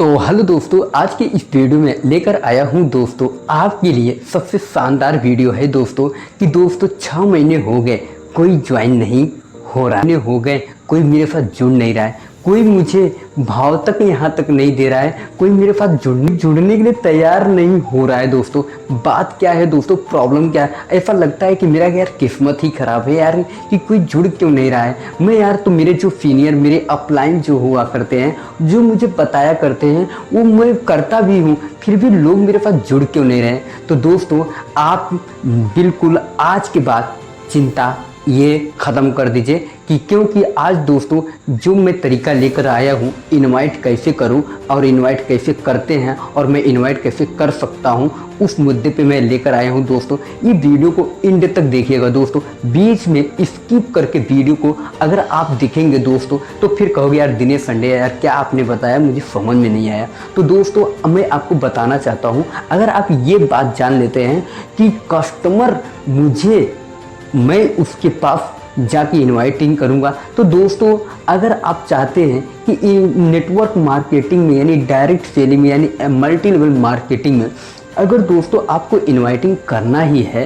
तो हेलो दोस्तों, आज के इस वीडियो में लेकर आया हूं दोस्तों आपके लिए सबसे शानदार वीडियो है दोस्तों कि दोस्तों 6 महीने हो गए कोई ज्वाइन नहीं हो रहा है, हो गए कोई मेरे साथ जुड़ नहीं रहा है, कोई मुझे भाव तक यहाँ तक नहीं दे रहा है, कोई मेरे साथ जुड़ने के लिए तैयार नहीं हो रहा है। दोस्तों बात क्या है दोस्तों, प्रॉब्लम क्या है? ऐसा लगता है कि मेरा यार किस्मत ही खराब है यार कि कोई जुड़ क्यों नहीं रहा है। मैं यार तो मेरे जो सीनियर मेरे अपलाइन जो हुआ करते हैं, जो मुझे बताया करते हैं वो मैं करता भी हूँ, फिर भी लोग मेरे पास जुड़ क्यों नहीं रहे। तो दोस्तों आप बिल्कुल आज के बाद चिंता ये ख़त्म कर दीजिए कि क्योंकि आज दोस्तों जो मैं तरीका लेकर आया हूँ इनवाइट कैसे करूँ और इनवाइट कैसे करते हैं और मैं इनवाइट कैसे कर सकता हूँ, उस मुद्दे पे मैं लेकर आया हूँ। दोस्तों ये वीडियो को एंड तक देखिएगा दोस्तों, बीच में स्किप करके वीडियो को अगर आप देखेंगे दोस्तों तो फिर कहोगे यार दिनेश संडे यार क्या आपने बताया मुझे समझ में नहीं आया। तो दोस्तों मैं आपको बताना चाहता हूँ, अगर आप ये बात जान लेते हैं कि कस्टमर मैं उसके पास जाके इनवाइटिंग करूंगा, तो दोस्तों अगर आप चाहते हैं कि नेटवर्क मार्केटिंग में यानी डायरेक्ट सेलिंग में यानी मल्टी लेवल मार्केटिंग में अगर दोस्तों आपको इनवाइटिंग करना ही है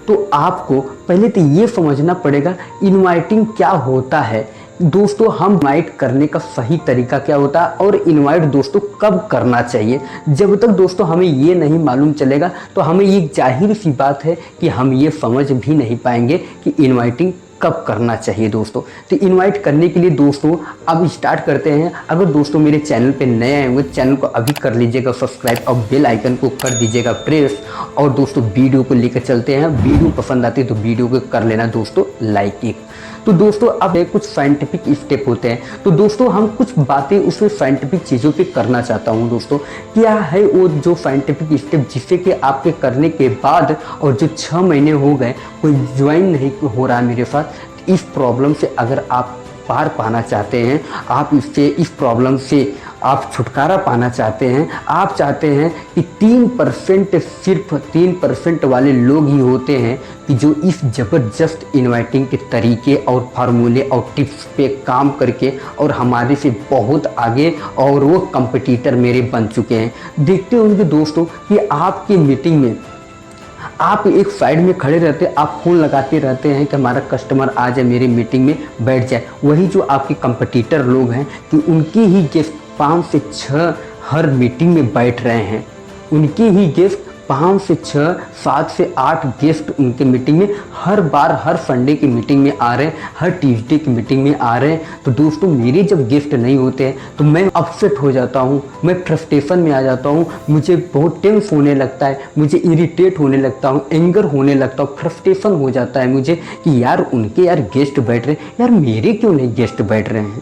तो आपको पहले तो ये समझना पड़ेगा इनवाइटिंग क्या होता है। दोस्तों हम इनवाइट करने का सही तरीका क्या होता है और इनवाइट दोस्तों कब करना चाहिए। जब तक दोस्तों हमें ये नहीं मालूम चलेगा तो हमें ये जाहिर सी बात है कि हम ये समझ भी नहीं पाएंगे कि इनवाइटिंग कब करना चाहिए। दोस्तों तो इनवाइट करने के लिए दोस्तों अब स्टार्ट करते हैं। अगर दोस्तों मेरे चैनल पे नए आए होंगे चैनल को अभी कर लीजिएगा सब्सक्राइब और बेल आइकन को कर दीजिएगा प्रेस। और दोस्तों वीडियो को लेकर चलते हैं, वीडियो पसंद आती है तो वीडियो को कर लेना दोस्तों लाइक एक। तो दोस्तों अब कुछ साइंटिफिक स्टेप होते हैं, तो दोस्तों हम कुछ बातें उसमें साइंटिफिक चीज़ों पे करना चाहता हूँ। दोस्तों क्या है वो जो साइंटिफिक स्टेप जिससे कि आपके करने के बाद और जो 6 महीने हो गए कोई ज्वाइन नहीं हो रहा मेरे साथ, इस प्रॉब्लम से अगर आप पार पाना चाहते हैं, आप इस प्रॉब्लम से आप छुटकारा पाना चाहते हैं, आप चाहते हैं कि 3% सिर्फ 3% वाले लोग ही होते हैं कि जो इस ज़बरदस्त इनवाइटिंग के तरीके और फार्मूले और टिप्स पे काम करके और हमारे से बहुत आगे और वो कंपटीटर मेरे बन चुके हैं। देखते होंगे दोस्तों कि आपकी मीटिंग में आप एक साइड में खड़े रहते, आप फोन लगाते रहते हैं कि हमारा कस्टमर आ जाए मेरी मीटिंग में बैठ जाए। वही जो आपके कंपटीटर लोग हैं कि उनकी ही गेस्ट 5 से 6 हर मीटिंग में बैठ रहे हैं, उनकी ही गेस्ट 5 से 6 7 से 8 गेस्ट उनके मीटिंग में हर बार हर संडे की मीटिंग में आ रहे हैं, हर ट्यूसडे की मीटिंग में आ रहे हैं। तो दोस्तों मेरे जब गेस्ट नहीं होते हैं तो मैं अपसेट हो जाता हूँ, मैं फ्रस्ट्रेशन में आ जाता हूँ, मुझे बहुत टेंस होने लगता है, मुझे इरिटेट होने लगता हूँ, एंगर होने लगता हूँ, फ्रस्ट्रेशन हो जाता है मुझे कि यार उनके यार गेस्ट बैठ रहे हैं, यार मेरे क्यों नहीं गेस्ट बैठ रहे हैं।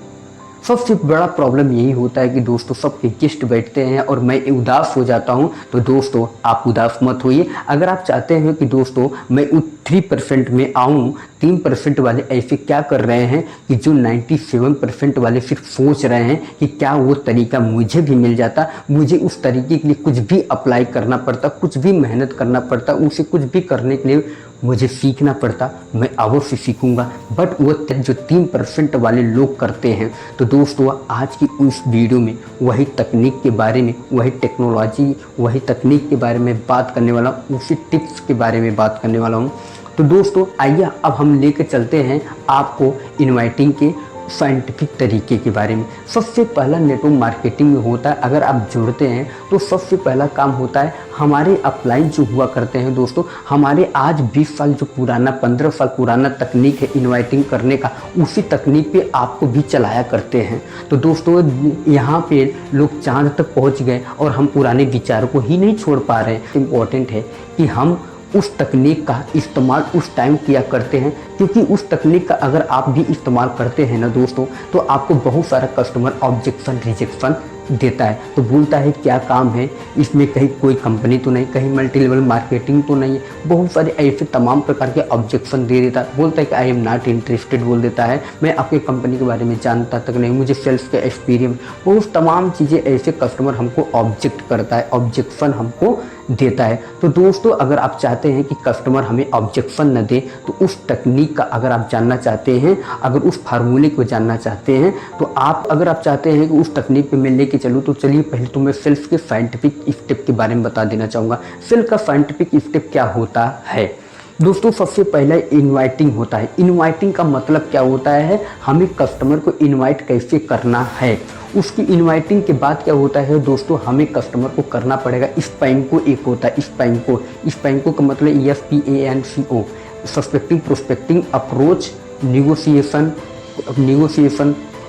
सबसे बड़ा प्रॉब्लम यही होता है कि दोस्तों सबके गेस्ट बैठते हैं और मैं उदास हो जाता हूं। तो दोस्तों आप उदास मत होइए। अगर आप चाहते हैं कि दोस्तों मैं 3% में आऊं, 3% वाले ऐसे क्या कर रहे हैं कि जो 97% वाले सिर्फ सोच रहे हैं कि क्या वो तरीका मुझे भी मिल जाता, मुझे उस तरीके के लिए कुछ भी अप्लाई करना पड़ता, कुछ भी मेहनत करना पड़ता, उसे कुछ भी करने के लिए मुझे सीखना पड़ता, मैं अवश्य सीखूंगा। बट वो जो 3% वाले लोग करते हैं। तो दोस्तों आज की उस वीडियो में वही तकनीक के बारे में, वही टेक्नोलॉजी, वही तकनीक के बारे में बात करने वाला हूँ, उसी टिप्स के बारे में बात करने वाला हूँ। तो दोस्तों आइए अब हम लेके चलते हैं आपको इनवाइटिंग के साइंटिफिक तरीके के बारे में। सबसे पहला नेटवर्क मार्केटिंग में होता है, अगर आप जुड़ते हैं तो सबसे पहला काम होता है हमारे अपलाइन जो हुआ करते हैं दोस्तों, हमारे आज 20 साल जो पुराना 15 साल पुराना तकनीक है इनवाइटिंग करने का, उसी तकनीक पे आपको भी चलाया करते हैं। तो दोस्तों यहाँ पे लोग चांद तक पहुँच गए और हम पुराने विचारों को ही नहीं छोड़ पा रहे हैं। इम्पोर्टेंट है कि हम उस तकनीक का इस्तेमाल उस टाइम किया करते हैं, क्योंकि उस तकनीक का अगर आप भी इस्तेमाल करते हैं ना दोस्तों तो आपको बहुत सारा कस्टमर ऑब्जेक्शन रिजेक्शन देता है, तो बोलता है क्या काम है इसमें, कहीं कोई कंपनी तो नहीं, कहीं मल्टी लेवल मार्केटिंग तो नहीं है, बहुत सारे ऐसे तमाम प्रकार के ऑब्जेक्शन दे देता है। बोलता है कि आई एम नॉट इंटरेस्टेड, बोल देता है मैं आपके कंपनी के बारे में जानता तक नहीं, मुझे सेल्स का एक्सपीरियंस, बहुत तमाम चीज़ें ऐसे कस्टमर हमको ऑब्जेक्ट करता है, ऑब्जेक्शन हमको देता है। तो दोस्तों अगर आप चाहते हैं कि कस्टमर हमें ऑब्जेक्शन न दे तो उस तकनीक का अगर आप जानना चाहते हैं, अगर उस फार्मूले को जानना चाहते हैं, तो आप अगर आप चाहते हैं कि उस तकनीक पे मैं लेके लेके चलूँ तो चलिए पहले तो मैं सेल्स के साइंटिफिक स्टेप के बारे में बता देना चाहूँगा। सेल का साइंटिफिक स्टेप क्या होता है दोस्तों? सबसे पहले इनवाइटिंग होता है। इनवाइटिंग का मतलब क्या होता है, हमें कस्टमर को इनवाइट कैसे करना है। उसकी इनवाइटिंग के बाद क्या होता है दोस्तों, हमें कस्टमर को करना पड़ेगा स्पैंको। एक होता है स्पैंको। स्पैंको का मतलब SPANCO, suspecting prospecting approach negotiation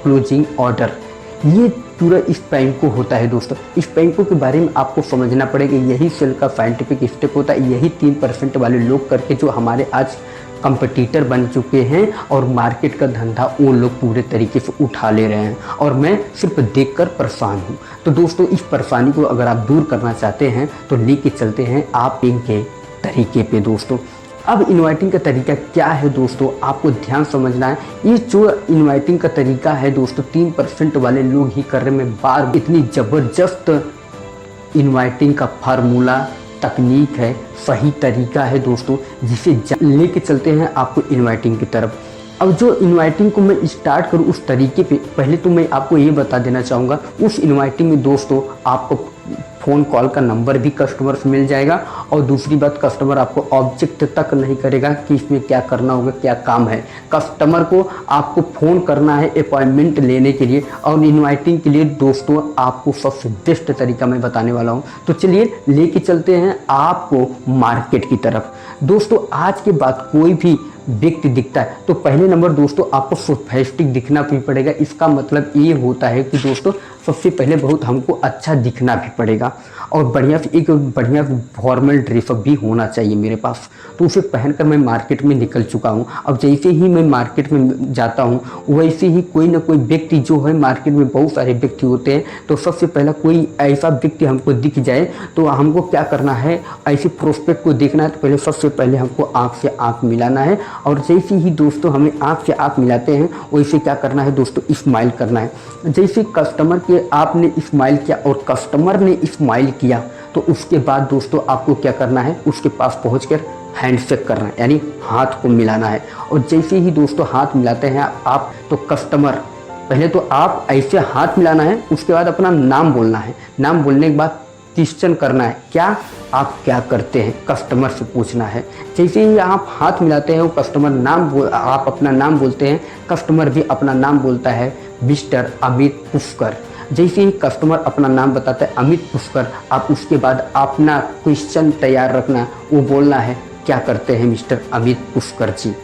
closing order. ये पूरा स्पैंको होता है दोस्तों। स्पैंको के बारे में आपको समझना पड़ेगा। यही सेल का साइंटिफिक स्टेप होता है। यही 3% वाले लोग करके जो हमारे आज कंपटीटर बन चुके हैं और मार्केट का धंधा वो लोग पूरे तरीके से उठा ले रहे हैं और मैं सिर्फ देखकर परेशान हूँ। तो दोस्तों इस परेशानी को अगर आप दूर करना चाहते हैं तो लेके चलते हैं आप इनके तरीके पे दोस्तों। अब इनवाइटिंग का तरीका क्या है दोस्तों, आपको ध्यान समझना है। ये जो इनवाइटिंग का तरीका है दोस्तों 3% वाले लोग ही कर रहे हैं। बार इतनी ज़बरदस्त इनवाइटिंग का फार्मूला तकनीक है, सही तरीका है दोस्तों, जिसे लेके चलते हैं आपको इनवाइटिंग की तरफ। अब जो इनवाइटिंग को मैं स्टार्ट करूँ उस तरीके पे, पहले तो मैं आपको ये बता देना चाहूँगा। उस इनवाइटिंग में दोस्तों आपको फ़ोन कॉल का नंबर भी कस्टमर से मिल जाएगा और दूसरी बात कस्टमर आपको ऑब्जेक्ट तक नहीं करेगा कि इसमें क्या करना होगा, क्या काम है। कस्टमर को आपको फ़ोन करना है अपॉइंटमेंट लेने के लिए और इनवाइटिंग के लिए दोस्तों आपको सबसे बेस्ट तरीका मैं बताने वाला हूँ। तो चलिए लेके चलते हैं आपको मार्केट की तरफ। दोस्तों आज के बाद कोई भी व्यक्ति दिखता है तो पहले नंबर दोस्तों आपको सोफिस्टिक दिखना भी पड़ेगा। इसका मतलब ये होता है कि दोस्तों सबसे पहले बहुत हमको अच्छा दिखना भी पड़ेगा और एक बढ़िया फॉर्मल ड्रेसअप भी होना चाहिए मेरे पास। तो उसे पहनकर मैं मार्केट में निकल चुका हूँ। अब जैसे ही मैं मार्केट में जाता हूँ वैसे ही कोई ना कोई व्यक्ति जो है, मार्केट में बहुत सारे व्यक्ति होते हैं, तो सबसे पहला कोई ऐसा व्यक्ति हमको दिख जाए तो हमको क्या करना है, ऐसे प्रोस्पेक्ट को देखना है तो पहले सबसे पहले हमको आँख से आँख मिलाना है। और जैसे ही दोस्तों हमें आँख से आँख मिलाते हैं वैसे क्या करना है दोस्तों, स्माइल करना है। जैसे कस्टमर के आपने स्माइल किया और कस्टमर ने स्माइल किया तो उसके बाद दोस्तों आपको क्या करना है, उसके पास पहुंचकर हैंडशेक करना है, यानी हाथ को मिलाना है। और जैसे ही दोस्तों हाथ मिलाते हैं आप तो कस्टमर, पहले तो आप ऐसे हाथ मिलाना है, उसके बाद अपना नाम बोलना है। नाम बोलने के बाद क्वेश्चन करना है, क्या आप क्या करते हैं, कस्टमर से पूछना है। जैसे ही आप हाथ मिलाते हैं वो कस्टमर आप अपना नाम बोलते हैं, कस्टमर भी अपना नाम बोलता है, मिस्टर अमित पुष्कर। जैसे ही कस्टमर अपना नाम बताता है अमित पुष्कर, आप उसके बाद अपना क्वेश्चन तैयार रखना, वो बोलना है क्या करते हैं मिस्टर अमित पुष्कर जी।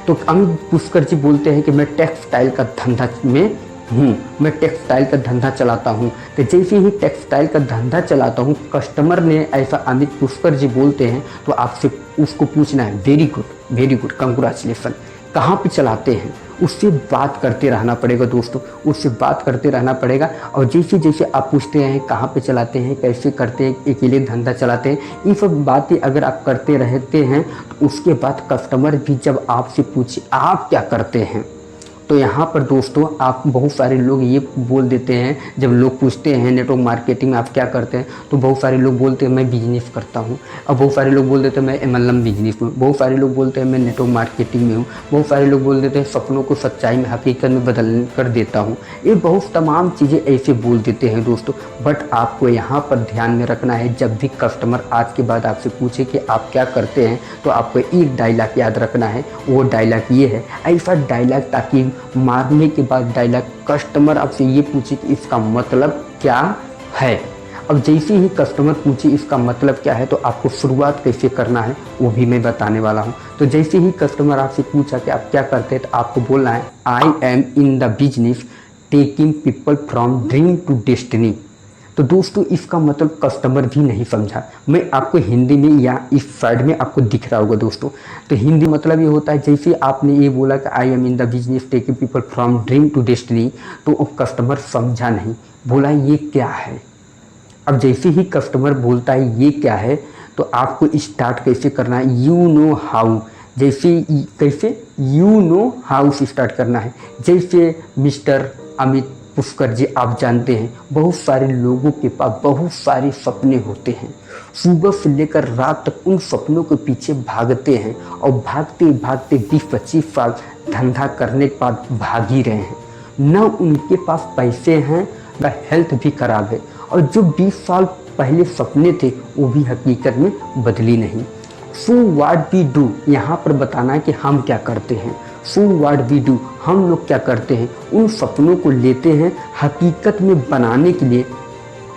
तो अमित पुष्कर जी बोलते हैं कि मैं टेक्सटाइल का धंधा में हूँ, मैं टेक्सटाइल का धंधा चलाता हूँ। तो जैसे ही टेक्सटाइल का धंधा चलाता हूँ कस्टमर ने ऐसा अमित पुष्कर जी बोलते हैं तो आपसे उसको पूछना है वेरी गुड कंग्रेचुलेसन, कहाँ पे चलाते हैं, उससे बात करते रहना पड़ेगा दोस्तों, उससे बात करते रहना पड़ेगा। और जैसे जैसे आप पूछते हैं कहाँ पे चलाते हैं, कैसे करते हैं, अकेले धंधा चलाते हैं, ये सब बातें अगर आप करते रहते हैं तो उसके बाद कस्टमर भी जब आपसे पूछे आप क्या करते हैं तो यहाँ पर दोस्तों आप बहुत सारे लोग ये बोल देते हैं, जब लोग पूछते हैं नेटवर्क मार्केटिंग में आप क्या करते हैं तो बहुत सारे लोग बोलते हैं मैं बिजनेस करता हूँ। अब बहुत सारे लोग बोल देते हैं मैं MLM बिजनेस में, बहुत सारे लोग बोलते हैं मैं नेटवर्क मार्केटिंग में हूँ, बहुत सारे लोग बोल देते हैं सपनों को सच्चाई में हकीकत में बदल कर देता हूँ। ये बहुत तमाम चीज़ें ऐसे बोल देते हैं दोस्तों। बट आपको यहाँ पर ध्यान में रखना है, जब भी कस्टमर आज के बाद आपसे पूछे कि आप क्या करते हैं तो आपको एक डायलॉग याद रखना है। वो डायलॉग ये है, ऐसा डायलॉग ताकि मारने के बाद डायलॉग कस्टमर आपसे ये पूछे कि इसका मतलब क्या है। अब जैसे ही कस्टमर पूछे इसका मतलब क्या है तो आपको शुरुआत कैसे करना है वो भी मैं बताने वाला हूँ। तो जैसे ही कस्टमर आपसे पूछा कि आप क्या करते हैं तो आपको बोलना है I am in the business taking people from dream to destiny. तो दोस्तों इसका मतलब कस्टमर भी नहीं समझा, मैं आपको हिंदी में या इस साइड में आपको दिख रहा होगा दोस्तों। तो हिंदी मतलब ये होता है, जैसे आपने ये बोला कि I am in the business taking people from dream to destiny, तो वो कस्टमर समझा नहीं, बोला ये क्या है। अब जैसे ही कस्टमर बोलता है ये क्या है तो आपको स्टार्ट कैसे करना है, यू नो हाउ, कैसे यू नो हाउ से स्टार्ट करना है। जैसे मिस्टर अमित पुष्कर जी आप जानते हैं बहुत सारे लोगों के पास बहुत सारे सपने होते हैं, सुबह से लेकर रात तक उन सपनों के पीछे भागते हैं और भागते भागते 20-25 साल धंधा करने के बाद भाग ही रहे हैं। न उनके पास पैसे हैं का हेल्थ भी खराब है और जो 20 साल पहले सपने थे वो भी हकीकत में बदली नहीं। सो व्हाट वी डू, यहाँ पर बताना है कि हम क्या करते हैं। सो व्हाट वी डू, हम लोग क्या करते हैं, उन सपनों को लेते हैं हकीकत में बनाने के लिए,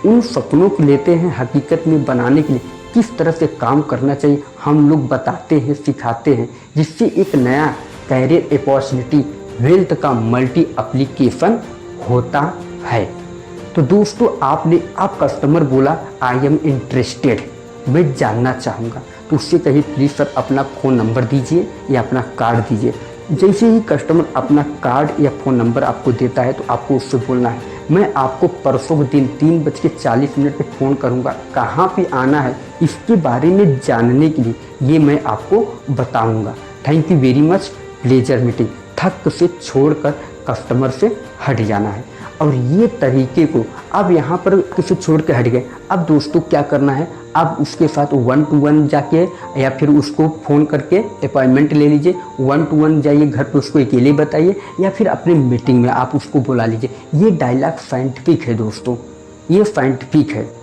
उन सपनों को लेते हैं हकीकत में बनाने के लिए किस तरह से काम करना चाहिए हम लोग बताते हैं, सिखाते हैं, जिससे एक नया कैरियर अपॉर्चुनिटी वेल्थ का मल्टी एप्लीकेशन होता है। तो दोस्तों आप कस्टमर बोला आई एम इंटरेस्टेड, मैं जानना चाहूँगा, तो उससे कहिए प्लीज़ सर अपना फ़ोन नंबर दीजिए या अपना कार्ड दीजिए। जैसे ही कस्टमर अपना कार्ड या फ़ोन नंबर आपको देता है तो आपको उससे बोलना है मैं आपको परसों के दिन 3:40 पे फ़ोन करूँगा, कहाँ पे आना है इसके बारे में जानने के लिए ये मैं आपको बताऊँगा। Thank you very much, pleasure meeting. थक से छोड़कर कस्टमर से हट जाना है। और ये तरीके को अब यहाँ पर किसी छोड़ के हट गए, अब दोस्तों क्या करना है, अब उसके साथ 1 to 1 जाके या फिर उसको फ़ोन करके अपॉइंटमेंट ले लीजिए। 1 to 1 जाइए, घर पे उसको अकेले बताइए या फिर अपने मीटिंग में आप उसको बुला लीजिए। ये डायलॉग साइंटिफिक है दोस्तों, ये साइंटिफिक है।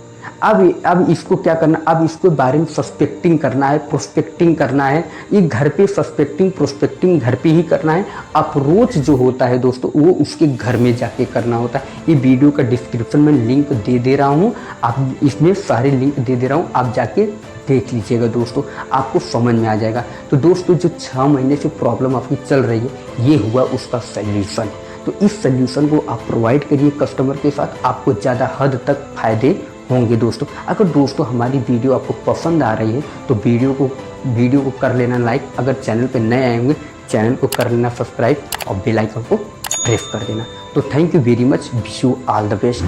अब इसको क्या करना, अब इसके बारे में सस्पेक्टिंग करना है, प्रोस्पेक्टिंग करना है। ये घर पे सस्पेक्टिंग प्रोस्पेक्टिंग घर पे ही करना है। अप्रोच जो होता है दोस्तों वो उसके घर में जाके करना होता है। ये वीडियो का डिस्क्रिप्शन में लिंक दे रहा हूँ, आप इसमें सारे लिंक दे रहा हूँ, आप जाके देख लीजिएगा दोस्तों, आपको समझ में आ जाएगा। तो दोस्तों जो 6 महीने से प्रॉब्लम आपकी चल रही है ये हुआ उसका सल्यूशन। तो इस सल्यूशन को आप प्रोवाइड करिए कस्टमर के साथ, आपको ज़्यादा हद तक फायदे होंगे दोस्तों। अगर दोस्तों हमारी वीडियो आपको पसंद आ रही है तो वीडियो को कर लेना लाइक, अगर चैनल पे नए आए होंगे चैनल को कर लेना सब्सक्राइब और बेल आइकन को प्रेस कर देना। तो thank you very much, wish you all the best.